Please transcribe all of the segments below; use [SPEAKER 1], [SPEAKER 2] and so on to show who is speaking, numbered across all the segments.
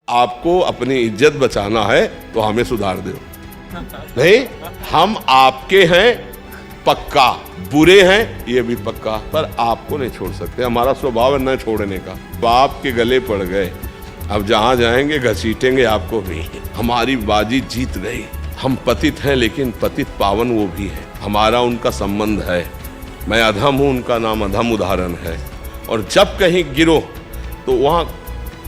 [SPEAKER 1] आपको अपनी इज्जत बचाना है तो हमें सुधार दो। नहीं, हम आपके हैं पक्का, बुरे हैं ये भी पक्का, पर आपको नहीं छोड़ सकते। हमारा स्वभाव है न छोड़ने का। बाप के गले पड़ गए, अब जहां जाएंगे घसीटेंगे आपको भी। हमारी बाजी जीत गई। हम पतित हैं लेकिन पतित पावन वो भी है। हमारा उनका संबंध है। मैं अधम हूं, उनका नाम अधम उदाहरण है। और जब कहीं गिरो तो वहां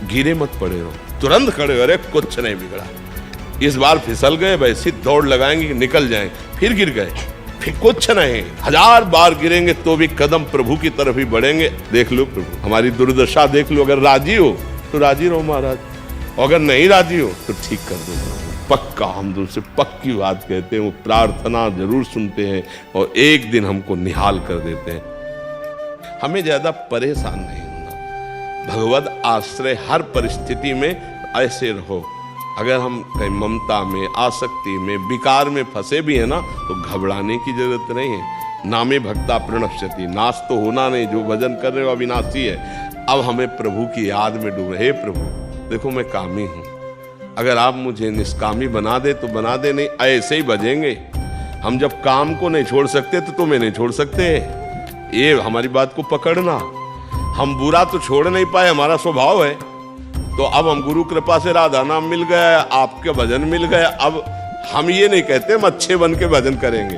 [SPEAKER 1] गिरे मत पड़े रहो, तुरंत खड़े हो, अरे कुछ नहीं बिगड़ा। इस बार फिसल गए, वैसे दौड़ लगाएंगे कि निकल जाएंगे, फिर गिर गए, फिर कुछ नहीं। 1000 बार गिरेंगे तो भी कदम प्रभु की तरफ ही बढ़ेंगे। देख लो प्रभु, हमारी दुर्दशा देख लो। अगर राजी हो तो राजी रहो महाराज, अगर नहीं राजी हो तो ठीक कर दो। पक्का हम तुमसे पक्की बात कहते हैं, वो प्रार्थना जरूर सुनते हैं और एक दिन हमको निहाल कर देते हैं। हमें ज्यादा परेशान नहीं होना। भगवत आश्रय हर परिस्थिति में ऐसे रहो। अगर हम कहीं ममता में, आसक्ति में, विकार में फंसे भी है ना, तो घबराने की जरूरत नहीं है। नामे भक्ता प्रणश्यति, नाश तो होना नहीं। जो भजन कर रहे हो अविनाशी है। अब हमें प्रभु की याद में डूबे। हे प्रभु देखो मैं कामी हूं, अगर आप मुझे निष्कामी बना दे तो बना दे, नहीं ऐसे ही बजेंगे। हम जब काम को नहीं छोड़ सकते तो तुम्हें नहीं छोड़ सकते। ये हमारी बात को पकड़ना। हम बुरा तो छोड़ नहीं पाए, हमारा स्वभाव है। तो अब हम गुरु कृपा से राधा नाम मिल गया, आपके भजन मिल गया। अब हम ये नहीं कहते हम अच्छे बन के भजन करेंगे,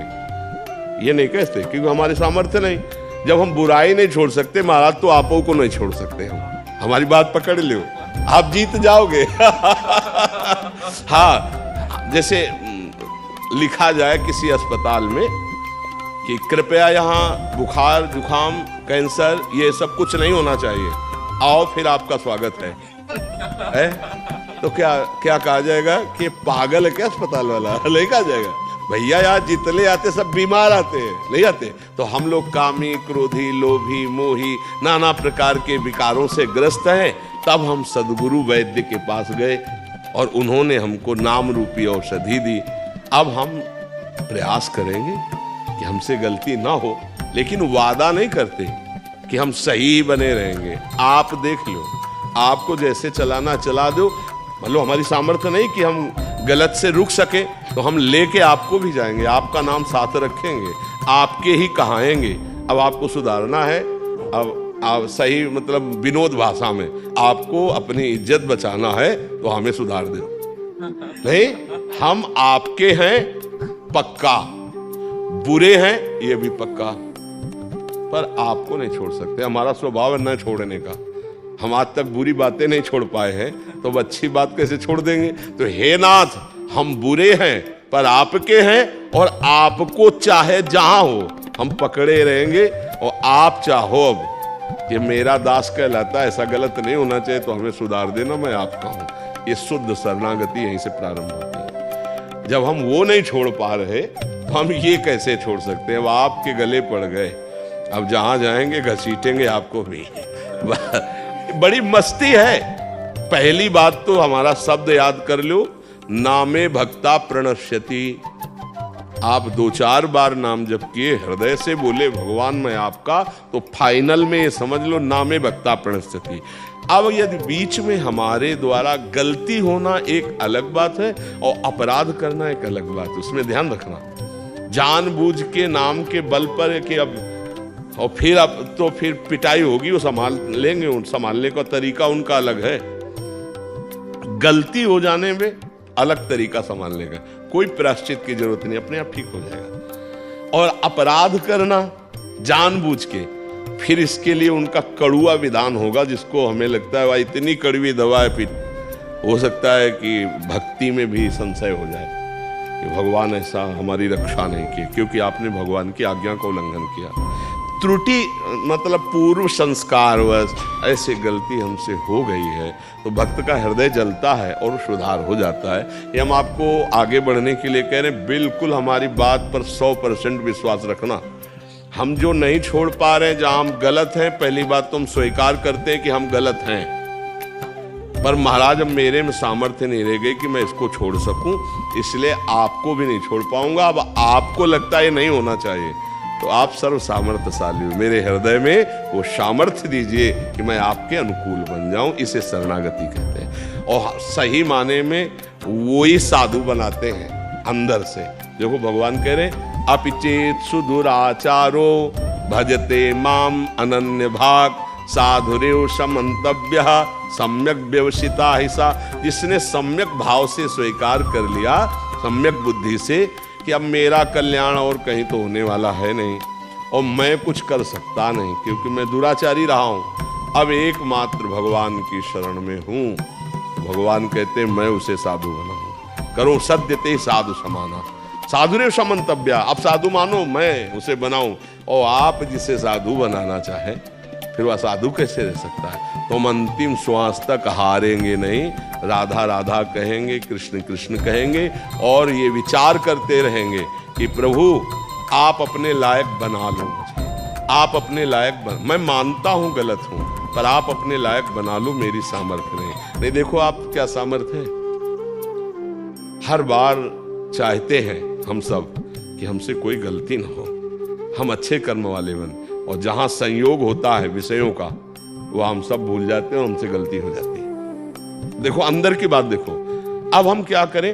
[SPEAKER 1] ये नहीं कहते, क्योंकि हमारे सामर्थ्य नहीं। जब हम बुराई नहीं छोड़ सकते महाराज, तो आपो को नहीं छोड़ सकते हम। हमारी बात पकड़ लो, आप जीत जाओगे। हाँ, जैसे लिखा जाए किसी अस्पताल में कि कृपया यहाँ बुखार, जुखाम, कैंसर ये सब कुछ नहीं होना चाहिए, आओ फिर आपका स्वागत है। तो क्या क्या कहा जाएगा कि पागल है क्या अस्पताल वाला? नहीं कहा जाएगा। भैया यार जितने आते सब बीमार आते हैं, नहीं आते। तो हम लोग कामी, क्रोधी, लोभी, मोही, नाना प्रकार के विकारों से ग्रस्त हैं। तब हम सदगुरु वैद्य के पास गए और उन्होंने हमको नाम रूपी औषधि दी। अब हम प्रयास करेंगे कि हमसे गलती ना हो, लेकिन वादा नहीं करते कि हम सही बने रहेंगे। आप देख लो, आपको जैसे चलाना चला दो। मान लो हमारी सामर्थ्य नहीं कि हम गलत से रुक सके, तो हम लेके आपको भी जाएंगे, आपका नाम साथ रखेंगे, आपके ही कहाएंगे। अब आपको सुधारना है। अब आप सही मतलब विनोद भाषा में, आपको अपनी इज्जत बचाना है तो हमें सुधार दो। नहीं, हम आपके हैं पक्का, बुरे हैं ये भी पक्का, पर आपको नहीं छोड़ सकते। हमारा स्वभाव है न छोड़ने का। हम आज तक बुरी बातें नहीं छोड़ पाए हैं, तो अब अच्छी बात कैसे छोड़ देंगे? तो हे नाथ, हम बुरे हैं पर आपके हैं, और आपको चाहे जहां हो हम पकड़े रहेंगे। और आप चाहो अब कि मेरा दास कहलाता है, ऐसा गलत नहीं होना चाहिए, तो हमें सुधार देना, मैं आपका हूं। ये शुद्ध शरणागति यहीं से प्रारंभ होती है। जब हम वो नहीं छोड़ पा रहे तो हम ये कैसे छोड़ सकते हैं? अब आपके गले पड़ गए, अब जहां जाएंगे घसीटेंगे आपको भी। बड़ी मस्ती है। पहली बात तो हमारा शब्द याद कर लो, नामे भक्ता प्रणश्यति। आप 2-4 बार नाम जप किए, हृदय से बोले भगवान मैं आपका, तो फाइनल में ये समझ लो नामे भक्ता प्रणश्यति। अब यदि बीच में हमारे द्वारा गलती होना एक अलग बात है और अपराध करना एक अलग बात है, उसमें ध्यान रखना। जानबूझ के नाम के बल पर कि अब और फिर अब तो फिर पिटाई होगी, वो संभाल लेंगे, उन संभालने का तरीका उनका अलग है। गलती हो जाने में अलग तरीका संभालने का, कोई प्रायश्चित की जरूरत नहीं, अपने आप ठीक हो जाएगा। और अपराध करना जानबूझ के, फिर इसके लिए उनका कड़ुआ विधान होगा, जिसको हमें लगता है भाई इतनी कड़वी दवा है, फिर हो सकता है कि भक्ति में भी संशय हो जाए कि भगवान ऐसा हमारी रक्षा नहीं की, क्योंकि आपने भगवान की आज्ञा का उल्लंघन किया। त्रुटि मतलब पूर्व संस्कारवश ऐसे गलती हमसे हो गई है, तो भक्त का हृदय जलता है और सुधार हो जाता है। ये हम आपको आगे बढ़ने के लिए कह रहे हैं। बिल्कुल हमारी बात पर 100% विश्वास रखना। हम जो नहीं छोड़ पा रहे हैं, जहां हम गलत हैं, पहली बात तो हम स्वीकार करते हैं कि हम गलत हैं, पर महाराज अब मेरे में सामर्थ्य नहीं रह गई कि मैं इसको छोड़ सकूं, इसलिए आपको भी नहीं छोड़ पाऊंगा। अब आपको लगता है नहीं होना चाहिए, तो आप सर्व सामर्थ्यशाली हो, मेरे हृदय में वो सामर्थ्य दीजिए कि मैं आपके अनुकूल बन जाऊं। इसे शरणागति कहते हैं। और सही माने में वो ही साधु बनाते हैं अंदर से। देखो भगवान कह रहे अपिचेत सुदुराचारो भजते माम अनन्य भाग साधुरेव समंतव्य सम्यक व्यवसिता हिसा। जिसने सम्यक भाव से स्वीकार कर लिया, सम्यक बुद्धि से, कि अब मेरा कल्याण और कहीं तो होने वाला है नहीं और मैं कुछ कर सकता नहीं क्योंकि मैं दुराचारी रहा हूं, अब एकमात्र भगवान की शरण में हूं। भगवान कहते मैं उसे साधु बनाऊं। करो सद्यते साधु समाना साधुरेव समंतव्य। अब साधु मानो मैं उसे बनाऊं, और आप जिसे साधु बनाना चाहें फिर वह साधु कैसे रह सकता है? तुम अंतिम श्वास तक हारेंगे नहीं, राधा राधा कहेंगे, कृष्ण कृष्ण कहेंगे, और ये विचार करते रहेंगे कि प्रभु आप अपने लायक बना लो मुझे, आप अपने लायक मैं मानता हूं गलत हूं, पर आप अपने लायक बना लो, मेरी सामर्थ्य नहीं। देखो आप क्या सामर्थ्य है। हर बार चाहते हैं हम सब कि हमसे कोई गलती ना हो, हम अच्छे कर्म वाले बन, और जहां संयोग होता है विषयों का वो हम सब भूल जाते हैं, हमसे गलती हो जाती है। देखो अंदर की बात देखो। अब हम क्या करें?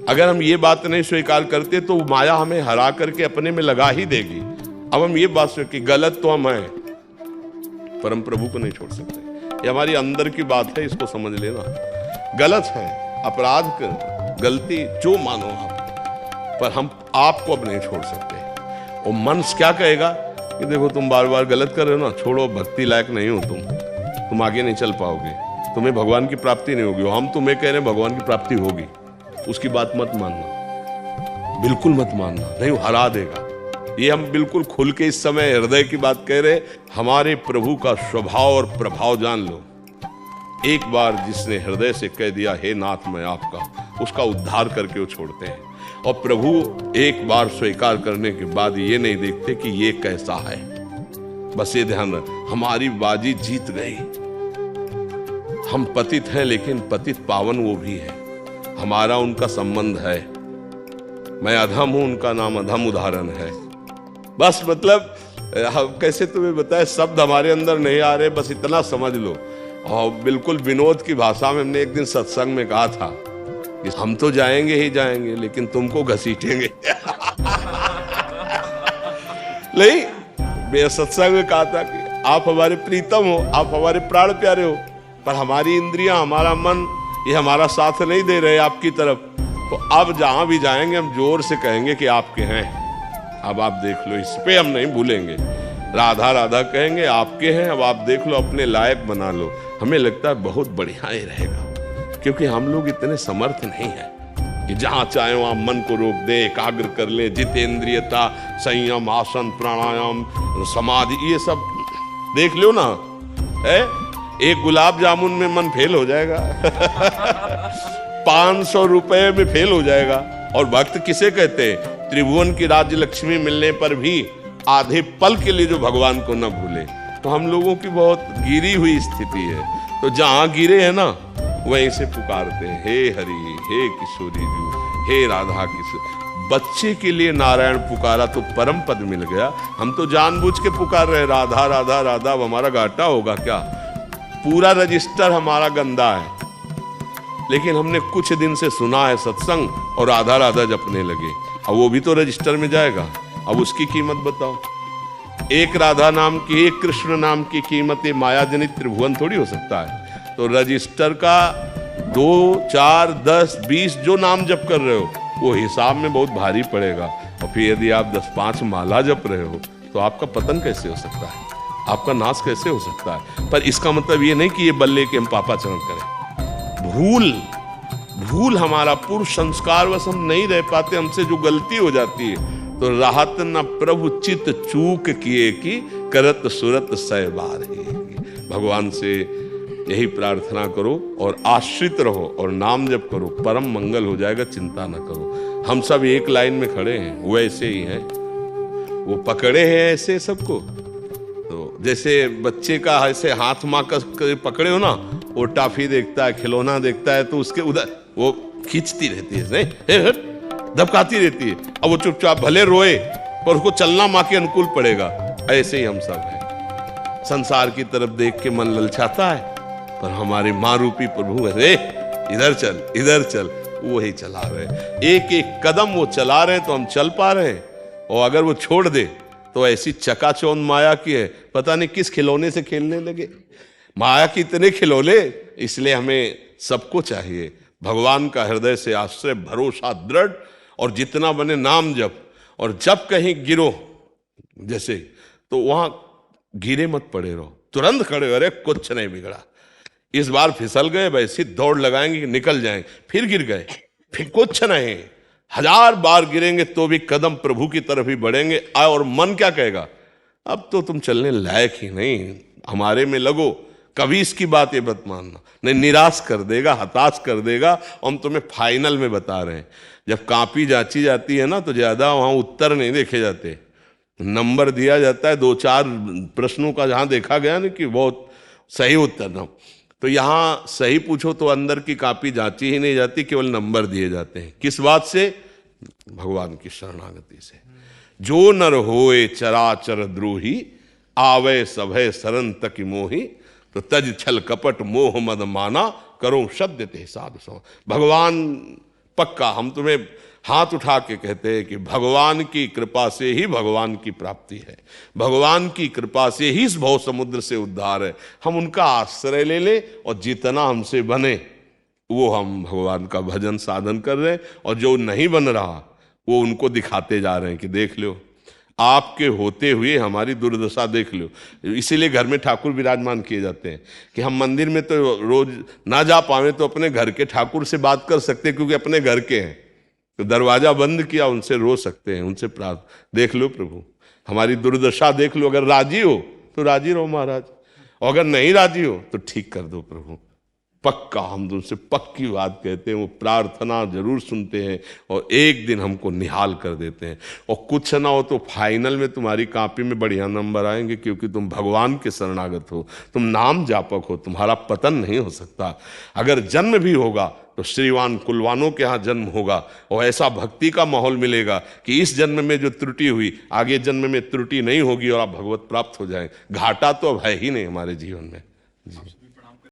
[SPEAKER 1] अगर हम ये बात नहीं स्वीकार करते तो माया हमें हरा करके अपने में लगा ही देगी। अब हम ये बात सोच कि गलत तो हम हैं, पर हम प्रभु को नहीं छोड़ सकते। ये हमारी अंदर की बात है, इसको समझ लेना। गलत है, अपराध कर, गलती जो मानो आप, पर हम आपको अब नहीं छोड़ सकते। और मन क्या कहेगा कि देखो तुम बार बार गलत कर रहे हो ना, छोड़ो, भक्ति लायक नहीं हो तुम आगे नहीं चल पाओगे, तुम्हें भगवान की प्राप्ति नहीं होगी। हम तुम्हें कह रहे हैं भगवान की प्राप्ति होगी, उसकी बात मत मानना, बिल्कुल मत मानना, नहीं वो हरा देगा। ये हम बिल्कुल खुल के इस समय हृदय की बात कह रहे। हमारे प्रभु का स्वभाव और प्रभाव जान लो। एक बार जिसने हृदय से कह दिया हे नाथ मैं आपका, उसका उद्धार करके वो छोड़ते हैं। और प्रभु एक बार स्वीकार करने के बाद ये नहीं देखते कि ये कैसा है, बस ये ध्यान रख हमारी बाजी जीत गई। हम पतित हैं लेकिन पतित पावन वो भी है, हमारा उनका संबंध है। मैं अधम हूं, उनका नाम अधम उदाहरण है। बस मतलब कैसे तुम्हें बताए, शब्द हमारे अंदर नहीं आ रहे, बस इतना समझ लो। और बिल्कुल विनोद की भाषा में हमने एक दिन सत्संग में कहा था कि हम तो जाएंगे ही जाएंगे लेकिन तुमको घसीटेंगे। नहीं, मेरे सत्संग में कहा था कि आप हमारे प्रीतम हो, आप हमारे प्राण प्यारे हो, पर हमारी इंद्रियां, हमारा मन, ये हमारा साथ नहीं दे रहे आपकी तरफ। तो अब जहां भी जाएंगे हम जोर से कहेंगे कि आपके हैं। अब आप देख लो, इस पे हम नहीं भूलेंगे। राधा राधा कहेंगे, आपके हैं, अब आप देख लो, अपने लायक बना लो। हमें लगता है बहुत बढ़िया ही रहेगा, क्योंकि हम लोग इतने समर्थ नहीं हैं कि जहां चाहे वहां मन को रोक दे, एकाग्र कर ले। जितेंद्रियता, संयम, आसन, प्राणायाम, समाधि, ये सब देख लो ना है। एक गुलाब जामुन में मन फेल हो जाएगा। 500 रुपए में फेल हो जाएगा। और भक्त किसे कहते हैं? त्रिभुवन की राज्य लक्ष्मी मिलने पर भी आधे पल के लिए जो भगवान को न भूले। तो हम लोगों की बहुत गिरी हुई स्थिति है। तो जहां गिरे हैं ना, वहीं से पुकारते हैं हे हरि, हे किशोरी जी, हे राधा किशोर। बच्चे के लिए नारायण पुकारा तो परम पद मिल गया। हम तो जानबूझ के पुकार रहे राधा राधा राधा। अब हमारा घाटा होगा क्या? पूरा रजिस्टर हमारा गंदा है, लेकिन हमने कुछ दिन से सुना है सत्संग और राधा राधा जपने लगे। अब वो भी तो रजिस्टर में जाएगा। अब उसकी कीमत बताओ। एक राधा नाम की, एक कृष्ण नाम की कीमत ये माया जनित त्रिभुवन थोड़ी हो सकता है। तो रजिस्टर का 2, 4, 10, 20 जो नाम जप कर रहे हो वो हिसाब में बहुत भारी पड़ेगा। और फिर यदि आप 10-5 माला जप रहे हो तो आपका पतन कैसे हो सकता है, आपका नाश कैसे हो सकता है। पर इसका मतलब ये नहीं कि ये बल्ले के हम पापाचरण करें। भूल हमारा पूर्व संस्कार वश हम नहीं रह पाते, हमसे जो गलती हो जाती है। तो राहत न प्रभु चित चूक किए कि करत सुरत सह बार। भगवान से यही प्रार्थना करो और आश्रित रहो और नाम जप करो, परम मंगल हो जाएगा, चिंता न करो। हम सब एक लाइन में खड़े हैं, वो ऐसे ही हैं, वो पकड़े हैं ऐसे सबको। तो जैसे बच्चे का ऐसे हाथ माँ का पकड़े हो ना, वो टाफी देखता है, खिलौना देखता है, तो उसके उधर वो खींचती रहती है, नहीं दबकाती रहती है। अब वो चुपचाप भले रोए पर उसको चलना माँ के अनुकूल पड़ेगा। ऐसे ही हम सब हैं। संसार की तरफ देख के मन ललचाता है, पर हमारे माँ रूपी प्रभु अरे इधर चल इधर चल, वो ही चला रहे, एक एक कदम वो चला रहे तो हम चल पा रहे हैं। और अगर वो छोड़ दे तो ऐसी चकाचौंध माया की है, पता नहीं किस खिलौने से खेलने लगे। माया की इतने खिलौने, इसलिए हमें सबको चाहिए भगवान का हृदय से आश्रय भरोसा दृढ़, और जितना बने नाम जप। और जब कहीं गिरो जैसे, तो वहां गिरे मत पड़े रहो, तुरंत खड़े हो, अरे कुछ नहीं बिगड़ा, इस बार फिसल गए, वैसे दौड़ लगाएंगे कि निकल जाएंगे, फिर गिर गए, फिर कुछ नहीं, 1000 बार गिरेंगे तो भी कदम प्रभु की तरफ ही बढ़ेंगे। और मन क्या कहेगा, अब तो तुम चलने लायक ही नहीं, हमारे में लगो। कभी इसकी बात ये मत मानना, नहीं निराश कर देगा, हताश कर देगा। हम तुम्हें फाइनल में बता रहे हैं, जब कॉपी जांची जाती है ना, तो ज्यादा वहां उत्तर नहीं देखे जाते, नंबर दिया जाता है 2-4 प्रश्नों का, जहां देखा गया ना कि बहुत सही उत्तर ना, तो यहां सही पूछो तो अंदर की कॉपी जांची ही नहीं जाती, केवल नंबर दिए जाते हैं। किस बात से? भगवान की शरणागति से। जो नर होए चराचर द्रोही, आवे सभय सरन तक मोही, तो तज छल कपट मोह मद माना, करो सद्य ते साधु सो। भगवान पक्का, हम तुम्हें हाथ उठा के कहते हैं कि भगवान की कृपा से ही भगवान की प्राप्ति है, भगवान की कृपा से ही इस भव समुद्र से उद्धार है। हम उनका आश्रय ले ले, और जितना हमसे बने वो हम भगवान का भजन साधन कर रहे हैं, और जो नहीं बन रहा वो उनको दिखाते जा रहे हैं कि देख लो, आपके होते हुए हमारी दुर्दशा देख लो। इसीलिए घर में ठाकुर विराजमान किए जाते हैं कि हम मंदिर में तो रोज ना जा पावे तो अपने घर के ठाकुर से बात कर सकते हैं, क्योंकि अपने घर के हैं, तो दरवाजा बंद किया, उनसे रो सकते हैं, उनसे प्रार्थना। देख लो प्रभु, हमारी दुर्दशा देख लो, अगर राजी हो तो राजी रहो महाराज, और अगर नहीं राजी हो तो ठीक कर दो प्रभु। पक्का हम तुमसे पक्की बात कहते हैं, वो प्रार्थना जरूर सुनते हैं, और एक दिन हमको निहाल कर देते हैं। और कुछ ना हो तो फाइनल में तुम्हारी कॉपी में बढ़िया नंबर आएंगे, क्योंकि तुम भगवान के शरणागत हो, तुम नाम जापक हो, तुम्हारा पतन नहीं हो सकता। अगर जन्म भी होगा तो श्रीवान कुलवानों के यहाँ जन्म होगा, और ऐसा भक्ति का माहौल मिलेगा कि इस जन्म में जो त्रुटि हुई आगे जन्म में त्रुटि नहीं होगी, और आप भगवत प्राप्त हो जाएं। घाटा तो अब है ही नहीं हमारे जीवन में जी।